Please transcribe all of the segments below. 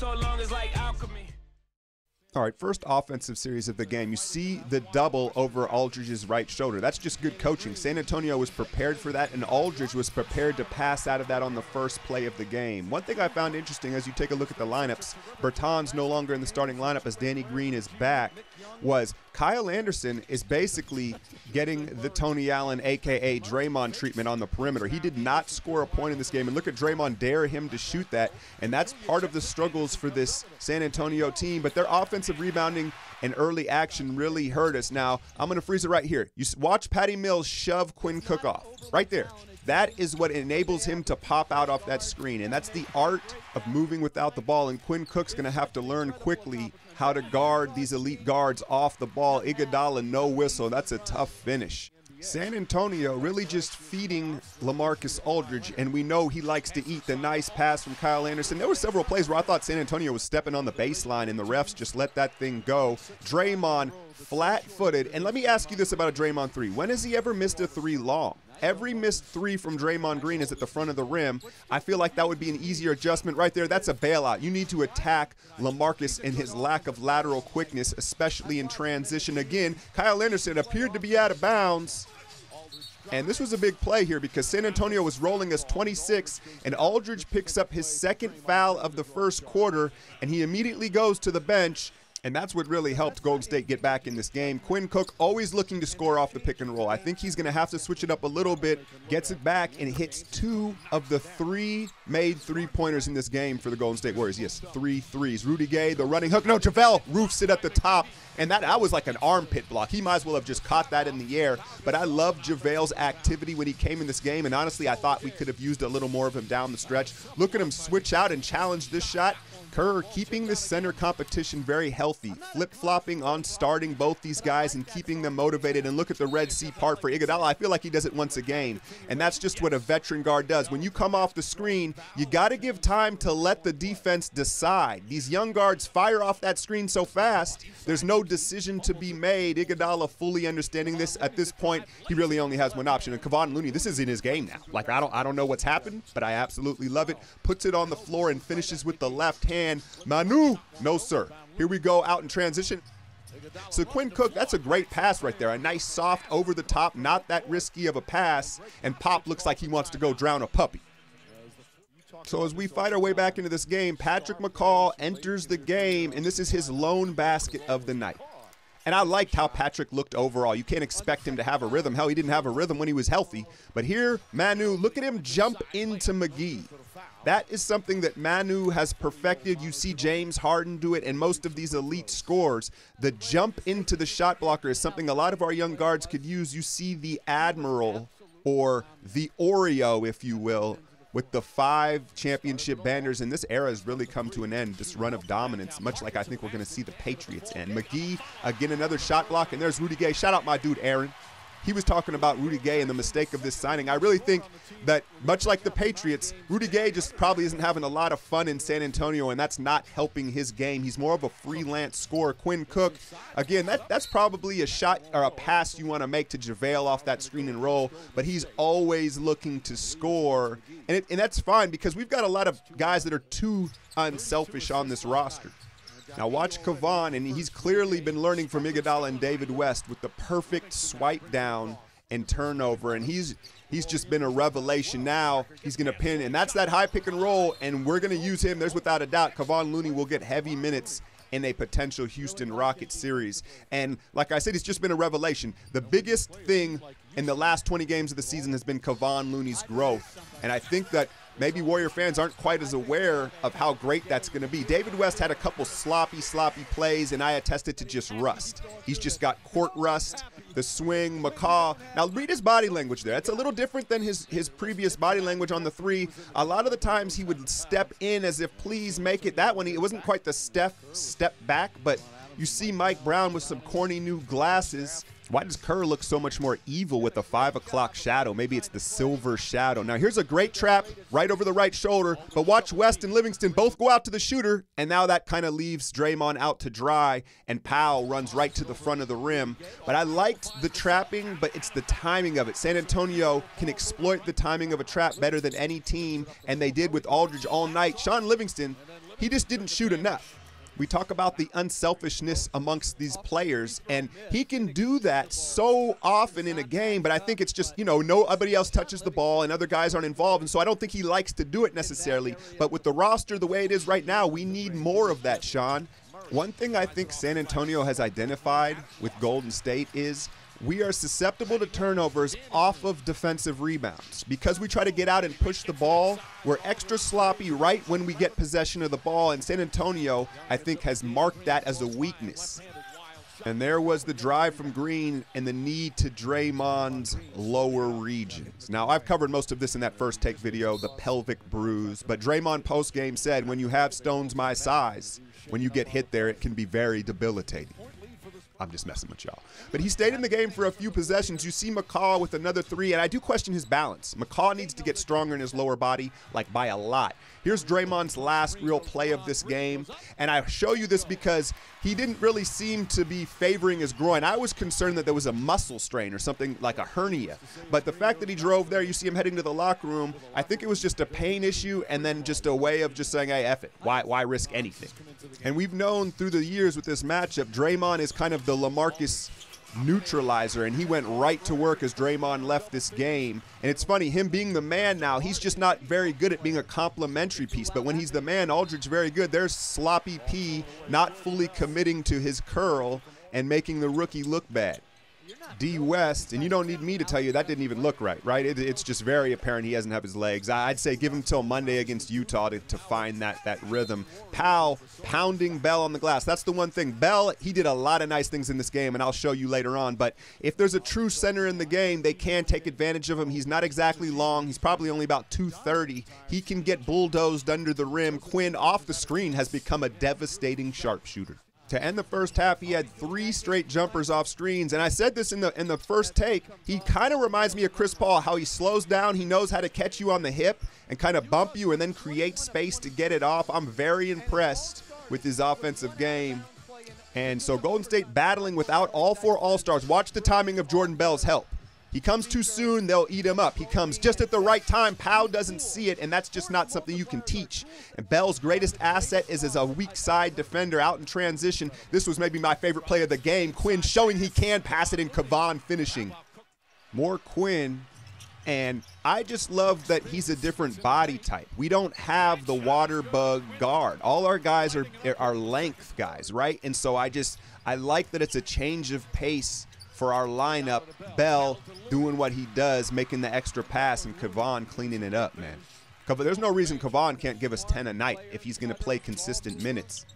so long as like alchemy. All right, first offensive series of the game. You see the double over Aldridge's right shoulder. That's just good coaching. San Antonio was prepared for that, and Aldridge was prepared to pass out of that on the first play of the game. One thing I found interesting as you take a look at the lineups, Bertans no longer in the starting lineup as Danny Green is back, was Kyle Anderson is basically getting the Tony Allen, a.k.a. Draymond treatment on the perimeter. He did not score a point in this game, and look at Draymond dare him to shoot that, and that's part of the struggles for this San Antonio team, but their offensive rebounding and early action really hurt us. Now, I'm going to freeze it right here. You watch Patty Mills shove Quinn Cook off, right there. That is what enables him to pop out off that screen, and that's the art of moving without the ball, and Quinn Cook's going to have to learn quickly how to guard these elite guards off the ball. Iguodala, no whistle. That's a tough finish. San Antonio really just feeding LaMarcus Aldridge, and we know he likes to eat. The nice pass from Kyle Anderson. There were several plays where I thought San Antonio was stepping on the baseline, and the refs just let that thing go. Draymond flat-footed. And let me ask you this about a Draymond three. When has he ever missed a three long? Every missed three from Draymond Green is at the front of the rim. I feel like that would be an easier adjustment right there. That's a bailout. You need to attack LaMarcus and his lack of lateral quickness, especially in transition. Again, Kyle Anderson appeared to be out of bounds. And this was a big play here because San Antonio was rolling as 26, and Aldridge picks up his second foul of the first quarter, and he immediately goes to the bench. And that's what really helped Golden State get back in this game. Quinn Cook always looking to score off the pick and roll. I think he's going to have to switch it up a little bit, gets it back, and hits 2 of the 3 made three-pointers in this game for the Golden State Warriors. Yes, 3 threes. Rudy Gay, the running hook. No, JaVale roofs it at the top. And that was like an armpit block. He might as well have just caught that in the air. But I love JaVale's activity when he came in this game. And honestly, I thought we could have used a little more of him down the stretch. Look at him switch out and challenge this shot. Kerr keeping the center competition very healthy, flip-flopping on starting both these guys and keeping them motivated. And look at the Red Sea part for Iguodala. I feel like he does it once a game, and that's just what a veteran guard does. When you come off the screen, you got to give time to let the defense decide. These young guards fire off that screen so fast, there's no decision to be made. Iguodala fully understanding this. At this point, he really only has one option. And Kevon Looney, this is in his game now. Like, I don't know what's happened, but I absolutely love it. Puts it on the floor and finishes with the left hand. Manu, no sir. Here we go out in transition. So Quinn Cook, that's a great pass right there. A nice soft over the top, not that risky of a pass. And Pop looks like he wants to go drown a puppy. So as we fight our way back into this game, Patrick McCaw enters the game, and this is his lone basket of the night. And I liked how Patrick looked overall. You can't expect him to have a rhythm. Hell, he didn't have a rhythm when he was healthy. But here, Manu, look at him jump into McGee. That is something that Manu has perfected. You see James Harden do it, and most of these elite scorers. The jump into the shot blocker is something a lot of our young guards could use. You see the Admiral, or the Oreo, if you will, with the 5 championship banners, and this era has really come to an end, this run of dominance, much like I think we're going to see the Patriots end. McGee, again, another shot block, and there's Rudy Gay. Shout out my dude, Aaron. He was talking about Rudy Gay and the mistake of this signing. I really think that, much like the Patriots, Rudy Gay just probably isn't having a lot of fun in San Antonio, and that's not helping his game. He's more of a freelance scorer. Quinn Cook, again, that's probably a shot or a pass you want to make to JaVale off that screen and roll, but he's always looking to score, and that's fine because we've got a lot of guys that are too unselfish on this roster. Now watch Kevon, and he's clearly been learning from Iguodala and David West with the perfect swipe down and turnover, and he's just been a revelation. Now he's going to pin, and that's that high pick and roll, and we're going to use him. There's without a doubt Kevon Looney will get heavy minutes in a potential Houston Rockets series. And like I said, it's just been a revelation. The biggest thing in the last 20 games of the season has been Kevon Looney's growth, and I think that maybe Warrior fans aren't quite as aware of how great that's going to be. David West had a couple sloppy plays, and I attested to just rust. He's just got court rust, the swing, McCaw. Now, read his body language there. It's a little different than his previous body language on the 3. A lot of the times he would step in as if, please make it. That one, it wasn't quite the step back, but you see Mike Brown with some corny new glasses. Why does Kerr look so much more evil with the 5 o'clock shadow? Maybe it's the silver shadow. Now here's a great trap right over the right shoulder, but watch West and Livingston both go out to the shooter, and now that kind of leaves Draymond out to dry, and Powell runs right to the front of the rim. But I liked the trapping, but it's the timing of it. San Antonio can exploit the timing of a trap better than any team, and they did with Aldridge all night. Sean Livingston, he just didn't shoot enough. We talk about the unselfishness amongst these players, and he can do that so often in a game, but I think it's just, nobody else touches the ball and other guys aren't involved, and so I don't think he likes to do it necessarily. But with the roster the way it is right now, we need more of that, Sean. One thing I think San Antonio has identified with Golden State is we are susceptible to turnovers off of defensive rebounds. Because we try to get out and push the ball, we're extra sloppy right when we get possession of the ball, and San Antonio, I think, has marked that as a weakness. And there was the drive from Green and the knee to Draymond's lower regions. Now, I've covered most of this in that first take video, the pelvic bruise, but Draymond postgame said, when you have stones my size, when you get hit there, it can be very debilitating. I'm just messing with y'all. But he stayed in the game for a few possessions. You see McCaw with another three, and I do question his balance. McCaw needs to get stronger in his lower body, like by a lot. Here's Draymond's last real play of this game, and I show you this because he didn't really seem to be favoring his groin. I was concerned that there was a muscle strain or something like a hernia, but the fact that he drove there, you see him heading to the locker room, I think it was just a pain issue and then just a way of just saying, hey, F it. Why risk anything? And we've known through the years with this matchup, Draymond is kind of the LaMarcus neutralizer, and he went right to work as Draymond left this game. And it's funny, him being the man now, he's just not very good at being a complimentary piece, but when he's the man, Aldridge very good. There's Sloppy P not fully committing to his curl and making the rookie look bad. D West, and you don't need me to tell you that didn't even look right? It's just very apparent he doesn't have his legs. I'd say give him till Monday against Utah to find that rhythm. Powell pounding Bell on the glass. That's the one thing. Bell, he did a lot of nice things in this game, and I'll show you later on. But if there's a true center in the game, they can take advantage of him. He's not exactly long. He's probably only about 230. He can get bulldozed under the rim. Quinn, off the screen, has become a devastating sharpshooter. To end the first half, he had 3 straight jumpers off screens, and I said this in the first take. He kind of reminds me of Chris Paul, how he slows down. He knows how to catch you on the hip and kind of bump you and then create space to get it off. I'm very impressed with his offensive game. And so Golden State battling without all 4 All-Stars. Watch the timing of Jordan Bell's help. He comes too soon, they'll eat him up. He comes just at the right time. Powell doesn't see it, and that's just not something you can teach. And Bell's greatest asset is as a weak side defender out in transition. This was maybe my favorite play of the game. Quinn showing he can pass it, and Kevon finishing. More Quinn, and I just love that he's a different body type. We don't have the water bug guard. All our guys are length guys, right? And so I like that it's a change of pace for our lineup. Bell doing what he does, making the extra pass, and Kevon cleaning it up, man. There's no reason Kevon can't give us 10 a night if he's going to play consistent minutes.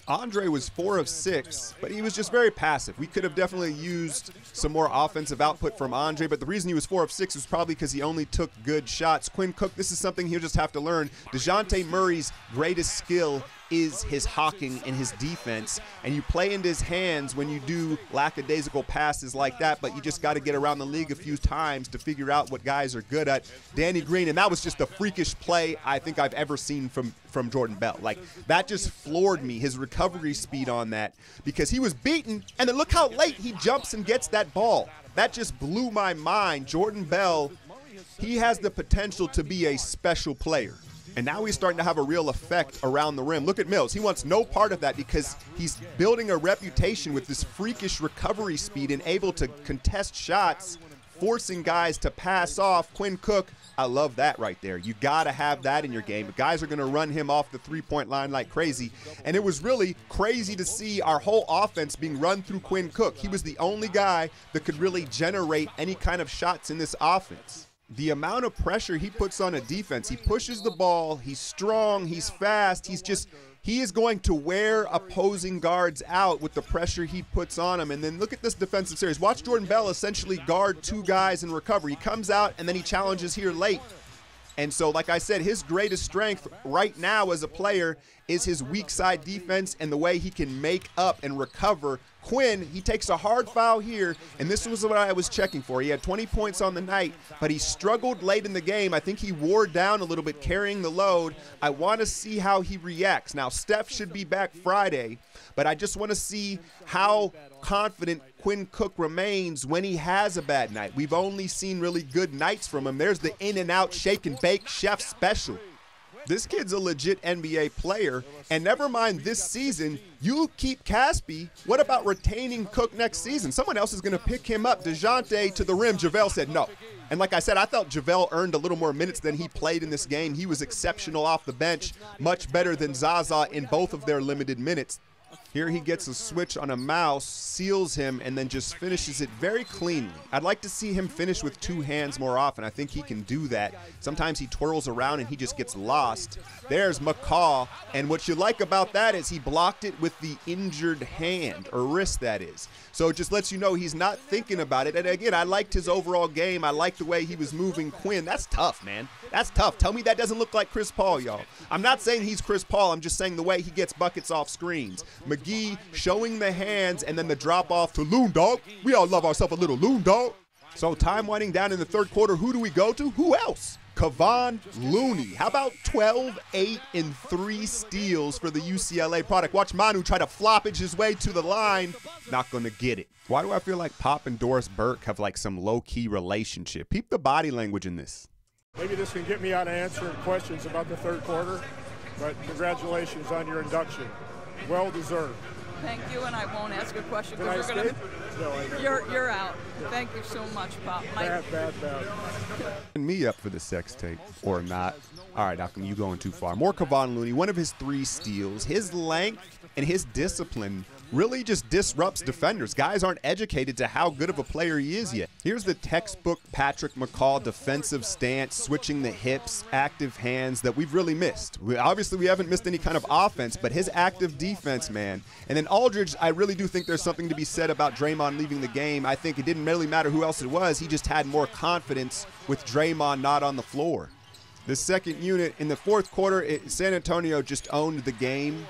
Andre was 4 of 6, but he was just very passive. We could have definitely used some more offensive output from Andre, but the reason he was 4 of 6 was probably because he only took good shots. Quinn Cook, this is something he'll just have to learn. DeJounte Murray's greatest skill is his hawking and his defense, and you play into his hands when you do lackadaisical passes like that, but you just got to get around the league a few times to figure out what guys are good at. Danny Green, and that was just the freakish play I think I've ever seen from Jordan Bell. Like, that just floored me, his recovery speed on that, because he was beaten, and then look how late he jumps and gets that ball. That just blew my mind. Jordan Bell, he has the potential to be a special player. And now he's starting to have a real effect around the rim. Look at Mills. He wants no part of that because he's building a reputation with this freakish recovery speed and able to contest shots, forcing guys to pass off. Quinn Cook, I love that right there. You got to have that in your game. Guys are going to run him off the three-point line like crazy. And it was really crazy to see our whole offense being run through Quinn Cook. He was the only guy that could really generate any kind of shots in this offense. The amount of pressure he puts on a defense, he pushes the ball, he's strong, he's fast, he is going to wear opposing guards out with the pressure he puts on them. And then look at this defensive series. Watch Jordan Bell essentially guard 2 guys in recovery. He comes out and then he challenges here late. And so, like I said, his greatest strength right now as a player is his weak side defense and the way he can make up and recover. Quinn, he takes a hard foul here, and this was what I was checking for. He had 20 points on the night, but he struggled late in the game. I think he wore down a little bit carrying the load. I want to see how he reacts. Now, Steph should be back Friday, but I just want to see how confident Quinn Cook remains when he has a bad night. We've only seen really good nights from him. There's the in-and-out shake and bake chef special. This kid's a legit NBA player, and never mind this season, you keep Caspi. What about retaining Cook next season? Someone else is going to pick him up. DeJounte to the rim. JaVale said no. And like I said, I felt JaVale earned a little more minutes than he played in this game. He was exceptional off the bench, much better than Zaza in both of their limited minutes. Here he gets a switch on a mouse, seals him, and then just finishes it very cleanly. I'd like to see him finish with two hands more often. I think he can do that. Sometimes he twirls around and he just gets lost. There's McCaw, and what you like about that is he blocked it with the injured hand, or wrist that is. So it just lets you know he's not thinking about it. And again, I liked his overall game. I liked the way he was moving Quinn. That's tough, man. That's tough. Tell me that doesn't look like Chris Paul, y'all. I'm not saying he's Chris Paul. I'm just saying the way he gets buckets off screens. McGee showing the hands and then the drop off to Loon Dog. We all love ourselves a little Loon Dog. So time winding down in the third quarter. Who do we go to? Who else? Kevon Looney. How about 12, 8, and 3 steals for the UCLA product? Watch Manu try to floppage his way to the line. Not going to get it. Why do I feel like Pop and Doris Burke have like some low-key relationship? Peep the body language in this. Maybe this can get me out of answering questions about the third quarter, but congratulations on your induction. Well deserved. Thank you, and I won't ask a question. Did I escape? No, you're out. Thank you so much, Pop. Bad. Me up for the sex tape or not. All right, Malcolm, you going too far. More Kevon Looney, one of his 3 steals. His length and his discipline really just disrupts defenders. Guys aren't educated to how good of a player he is yet. Here's the textbook Patrick McCaw defensive stance, switching the hips, active hands that we've really missed. Obviously, we haven't missed any kind of offense, but his active defense, man. And then Aldridge, I really do think there's something to be said about Draymond leaving the game. I think it didn't really matter who else it was. He just had more confidence with Draymond not on the floor. The second unit in the fourth quarter, San Antonio just owned the game,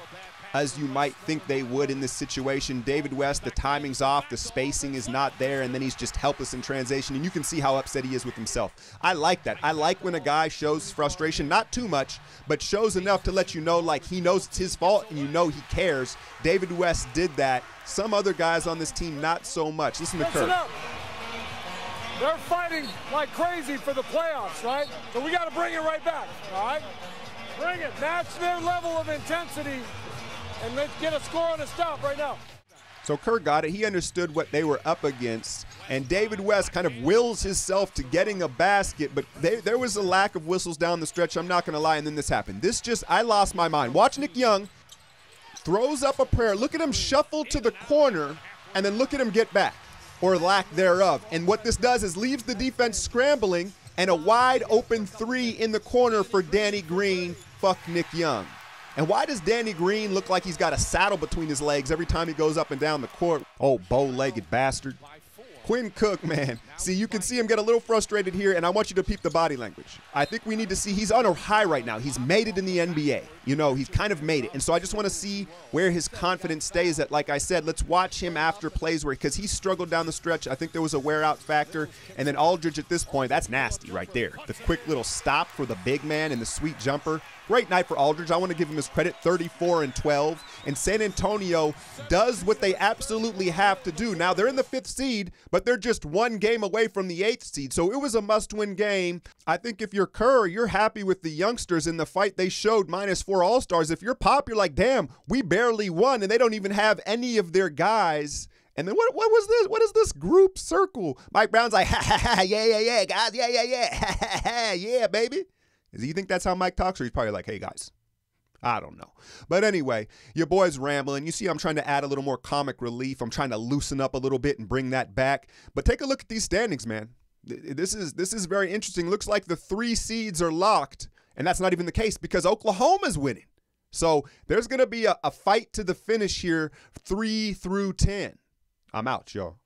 as you might think they would in this situation. David West, the timing's off, the spacing is not there, and then he's just helpless in transition, and you can see how upset he is with himself. I like that. I like when a guy shows frustration, not too much, but shows enough to let you know, like, he knows it's his fault and you know he cares. David West did that. Some other guys on this team, not so much. Listen to Kirk. They're fighting like crazy for the playoffs, right? So we got to bring it right back, all right? Bring it. Match their level of intensity, and let's get a score and a stop right now. So Kerr got it. He understood what they were up against, and David West kind of wills himself to getting a basket, but there was a lack of whistles down the stretch, I'm not going to lie, and then this happened. I lost my mind. Watch Nick Young, throws up a prayer. Look at him shuffle to the corner, and then look at him get back, or lack thereof. And what this does is leaves the defense scrambling, and a wide open 3 in the corner for Danny Green. Fuck Nick Young. And why does Danny Green look like he's got a saddle between his legs every time he goes up and down the court? Oh, bow-legged bastard. Quinn Cook, man. See, you can see him get a little frustrated here, and I want you to peep the body language. I think we need to see he's on a high right now. He's made it in the NBA. You know, he's kind of made it. And so I just want to see where his confidence stays at. Like I said, let's watch him after plays because he struggled down the stretch. I think there was a wear-out factor. And then Aldridge at this point, that's nasty right there. The quick little stop for the big man and the sweet jumper. Great night for Aldridge. I want to give him his credit, 34 and 12. And San Antonio does what they absolutely have to do. Now, they're in the 5th seed, but they're just 1 game away from the 8th seed. So it was a must-win game. I think if you're Kerr, you're happy with the youngsters in the fight they showed -4 All-Stars. If you're Pop, you're like, damn, we barely won, and they don't even have any of their guys. And then what was this? What is this group circle? Mike Brown's like, ha, ha, ha, yeah, guys, yeah, ha, ha, ha, yeah, baby. Do you think that's how Mike talks, or he's probably like, hey, guys, I don't know. But anyway, your boy's rambling. You see I'm trying to add a little more comic relief. I'm trying to loosen up a little bit and bring that back. But take a look at these standings, man. This is very interesting. Looks like the 3 seeds are locked, and that's not even the case because Oklahoma's winning. So there's going to be a fight to the finish here, 3 through 10. I'm out, y'all.